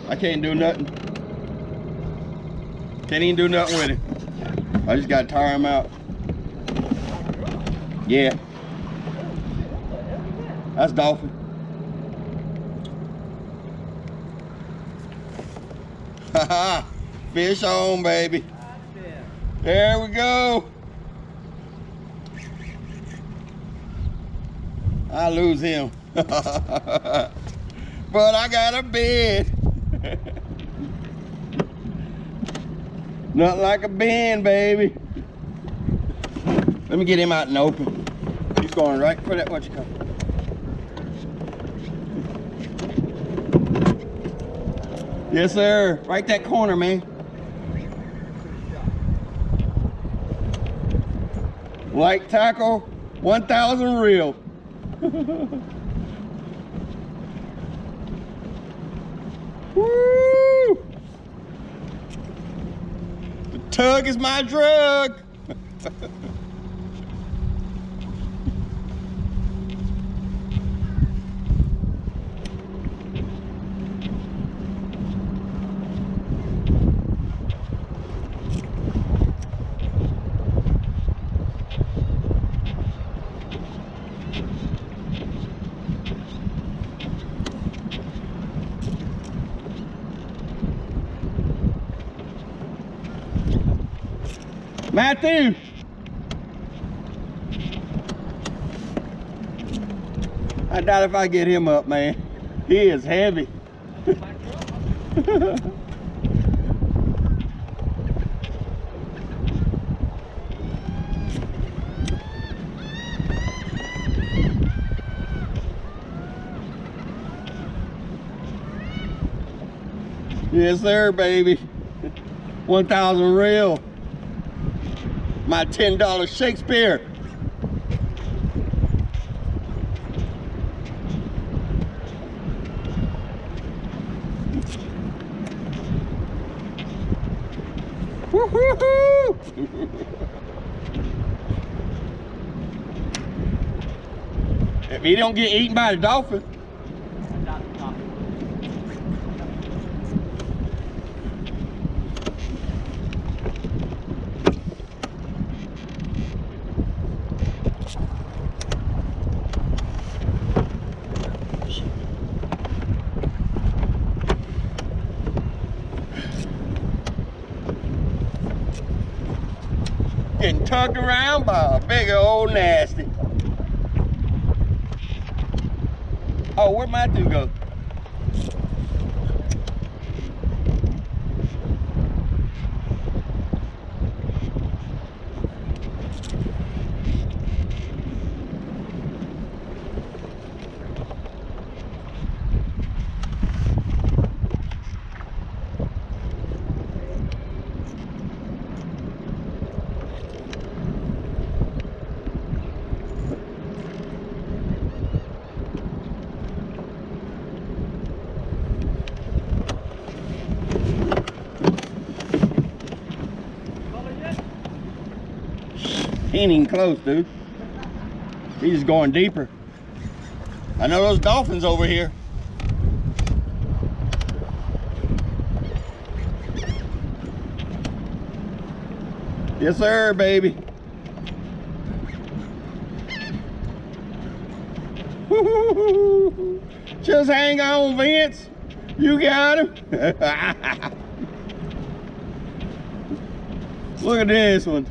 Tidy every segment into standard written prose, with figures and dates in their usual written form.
I can't do nothing. Can't even do nothing with it. I just gotta tire him out. Yeah. That's dolphin. Haha. Fish on, baby. There we go. I lose him. But I got a bed. Nothing like a bend, baby. Let me get him out in the open. He's going right for that, what you call it? Yes, sir. Right that corner, man. Light tackle, 1,000 reel. Woo! The tug is my drug. Matthew! I doubt if I get him up, man. He is heavy. Yes, sir, baby. 1,000 reel. My $10 Shakespeare. Woo-hoo-hoo! If he don't get eaten by the dolphin. Getting tugged around by a big old nasty. Oh, where'd Matthew go? He ain't even close, dude. He's just going deeper. I know those dolphins over here. Yes, sir, baby. Just hang on, Vince. You got him. Look at this one.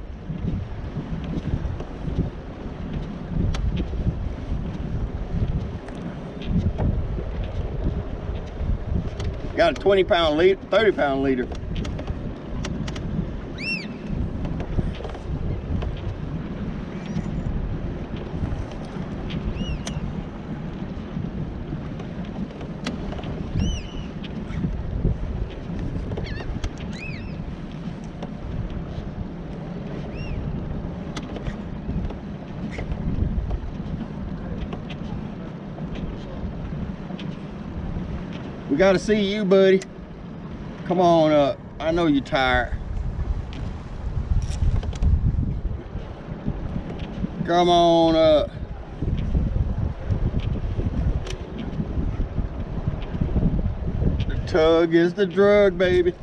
Got a 20-pound leader, 30-pound leader. We gotta see you, buddy. Come on up. I know you're tired. Come on up. The Tug is the drug, baby.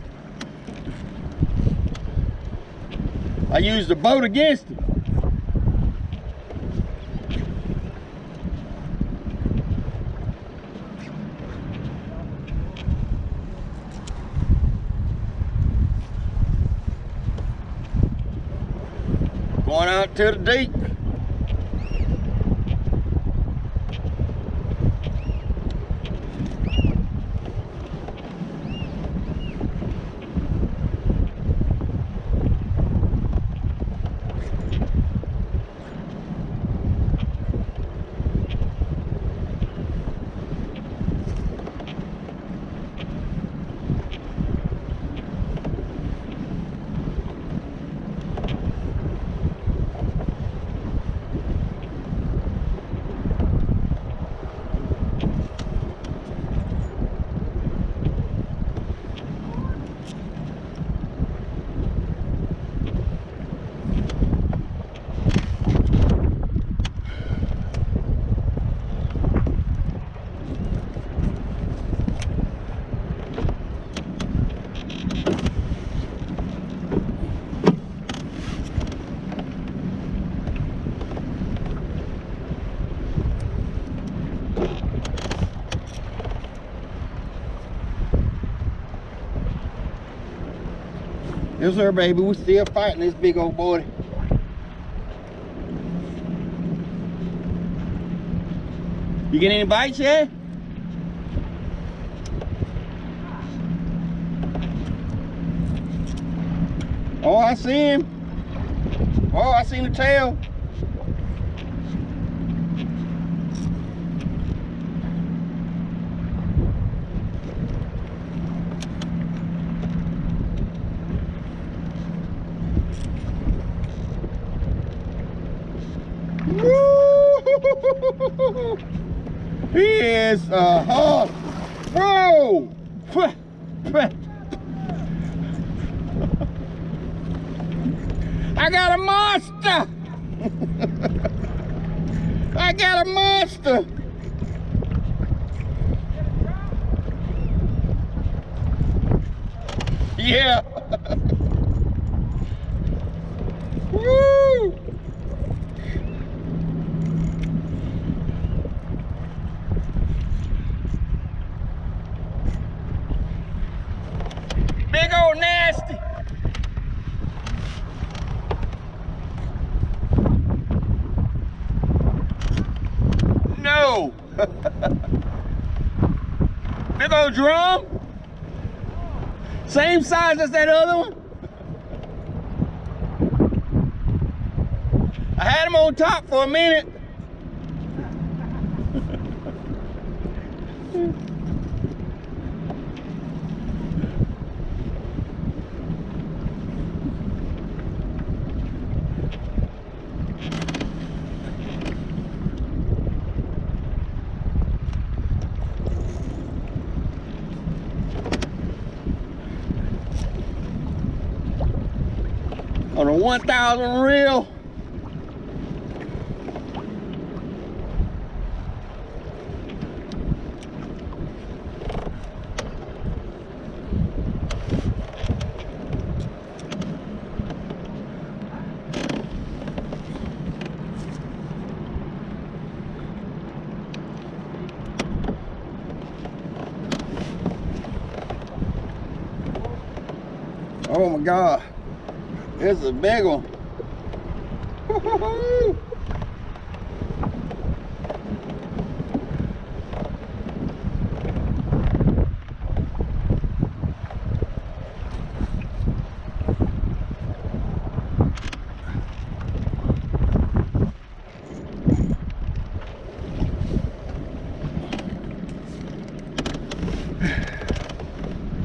I used the boat against it. Going out to the deep. Yes, sir, baby. We still fighting this big old boy. You get any bites yet? Oh, I see him. Oh, I seen the tail. He is bro. I got a monster. I got a monster. Yeah. Woo. Big old nasty. No. Big old drum. Same size as that other one. I had him on top for a minute. On a 1,000 reel. Oh my God. This is a big one.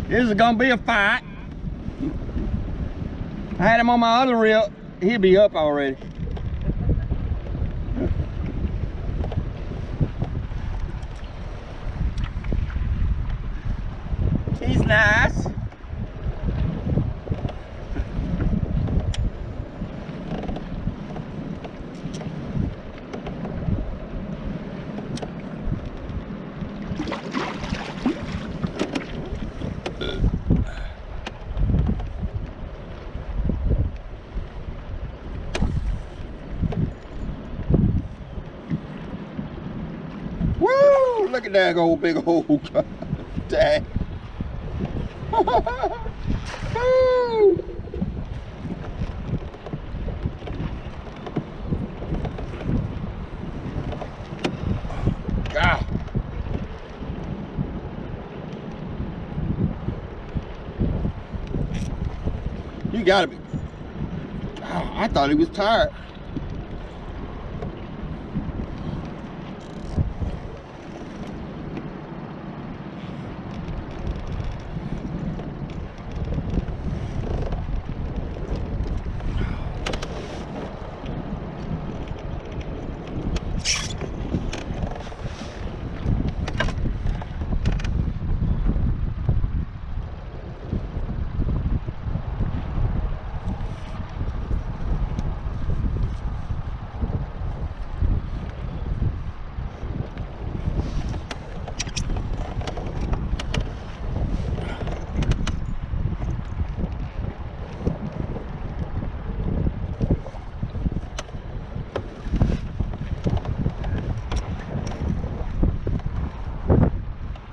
This is gonna be a fight. I had him on my other reel, he'll be up already. He's nice. look at that old big old tag. God. You gotta be. Oh, I thought he was tired.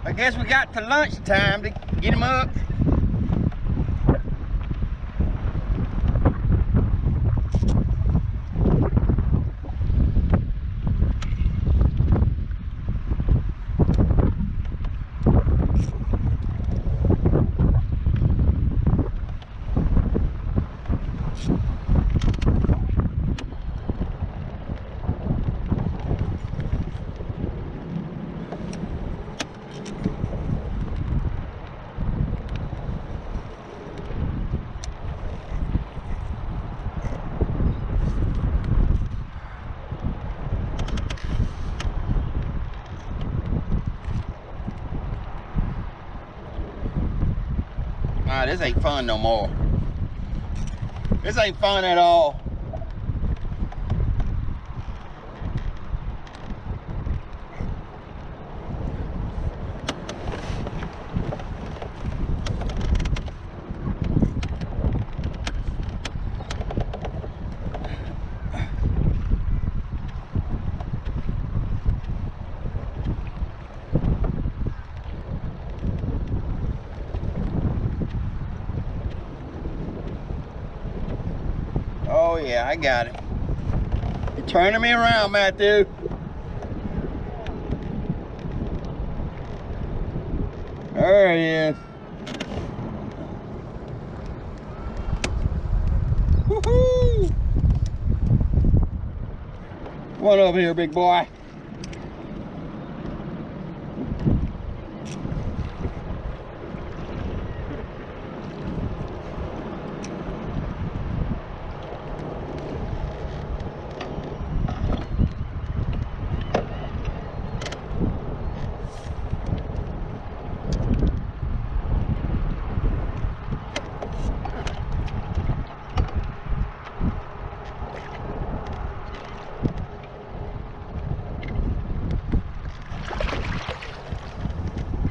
I guess we got to lunchtime to get him up. This ain't fun no more. This ain't fun at all. Oh yeah, I got it. You're turning me around, Matthew. There he is. Woohoo! Come on over here, big boy.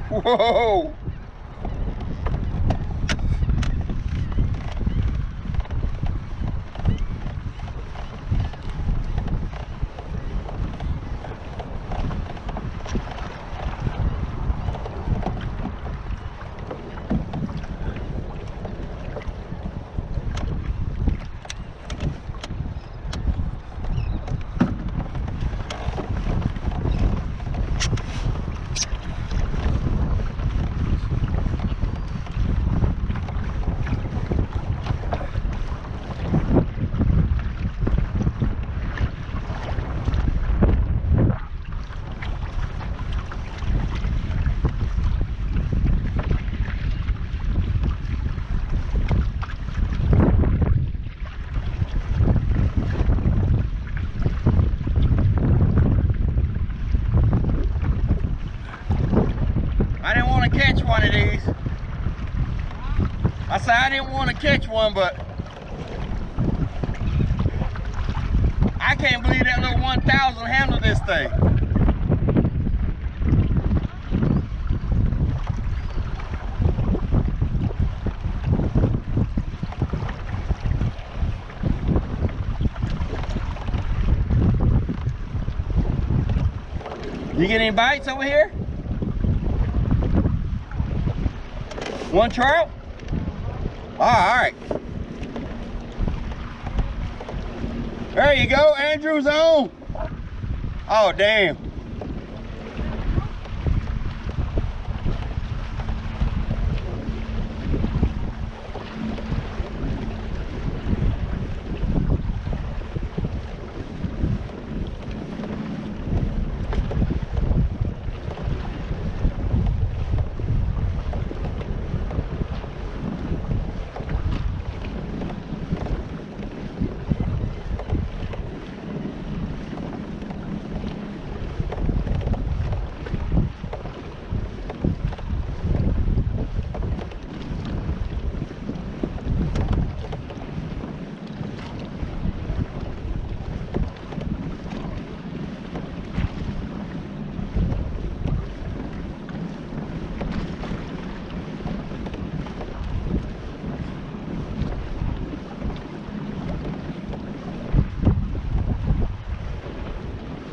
Whoa! I didn't want to catch one of these. I said I didn't want to catch one, but I can't believe that little 1000 handled this thing. You get any bites over here? One trout? All right. There you go, Andrew's on. Oh, damn.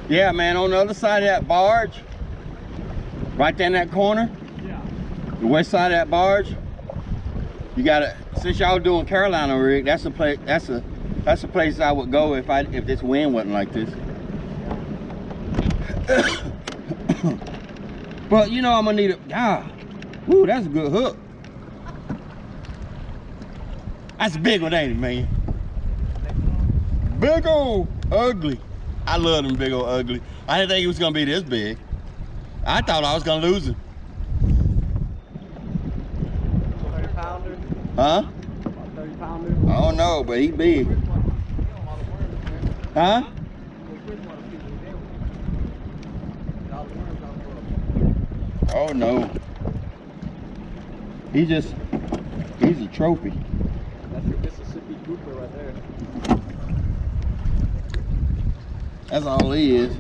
Yeah, man, on the other side of that barge, right there in that corner, yeah, the west side of that barge, you gotta, since y'all doing Carolina rig, that's a place, that's a place I would go if this wind wasn't like this. But you know I'm gonna need a, ooh, that's a good hook. That's a big one, ain't it, man? Big old ugly. I love them big old ugly. I didn't think he was gonna be this big. I thought I was gonna lose him. 30 pounder? Huh? 30 pounder? I don't know, but he big. Huh? Oh no. He's a trophy. That's your Mississippi grouper right there. That's all he is.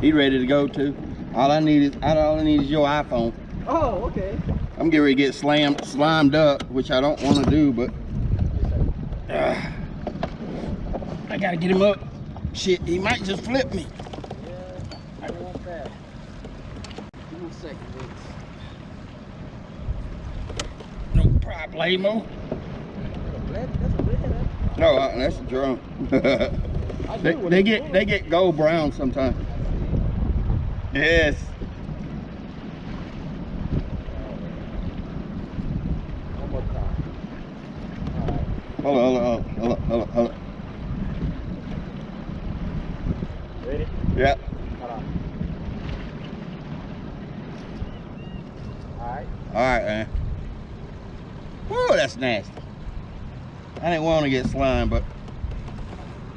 He ready to go too. All I need is your iPhone. Oh, okay. I'm getting ready to get slimed up, which I don't want to do, but I gotta get him up. Shit, he might just flip me. Yeah, I don't want that. Give me a second, No problemo. That's a red. No, that's a drum. They get gold brown sometimes. Yes. One more time. Hold on. Ready? Yeah. Hold on. Alright. Alright, man. Whoa, that's nasty. I didn't want to get slime, but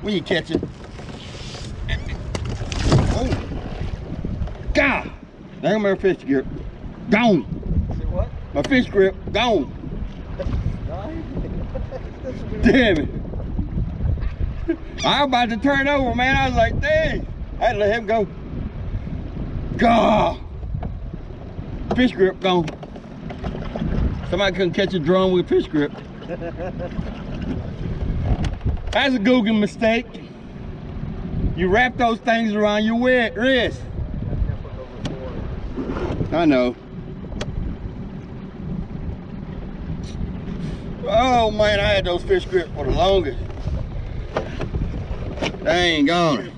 when you catch it. Oh. God. There go my fish grip. Gone. See what? My fish grip, gone. Damn it. I was about to turn over, man. I was like, dang. I had to let him go. God. Fish grip gone. Somebody couldn't catch a drum with a fish grip. That's a Google mistake. You wrap those things around your wrist. I know. Oh man, I had those fish grips for the longest. They ain't gone.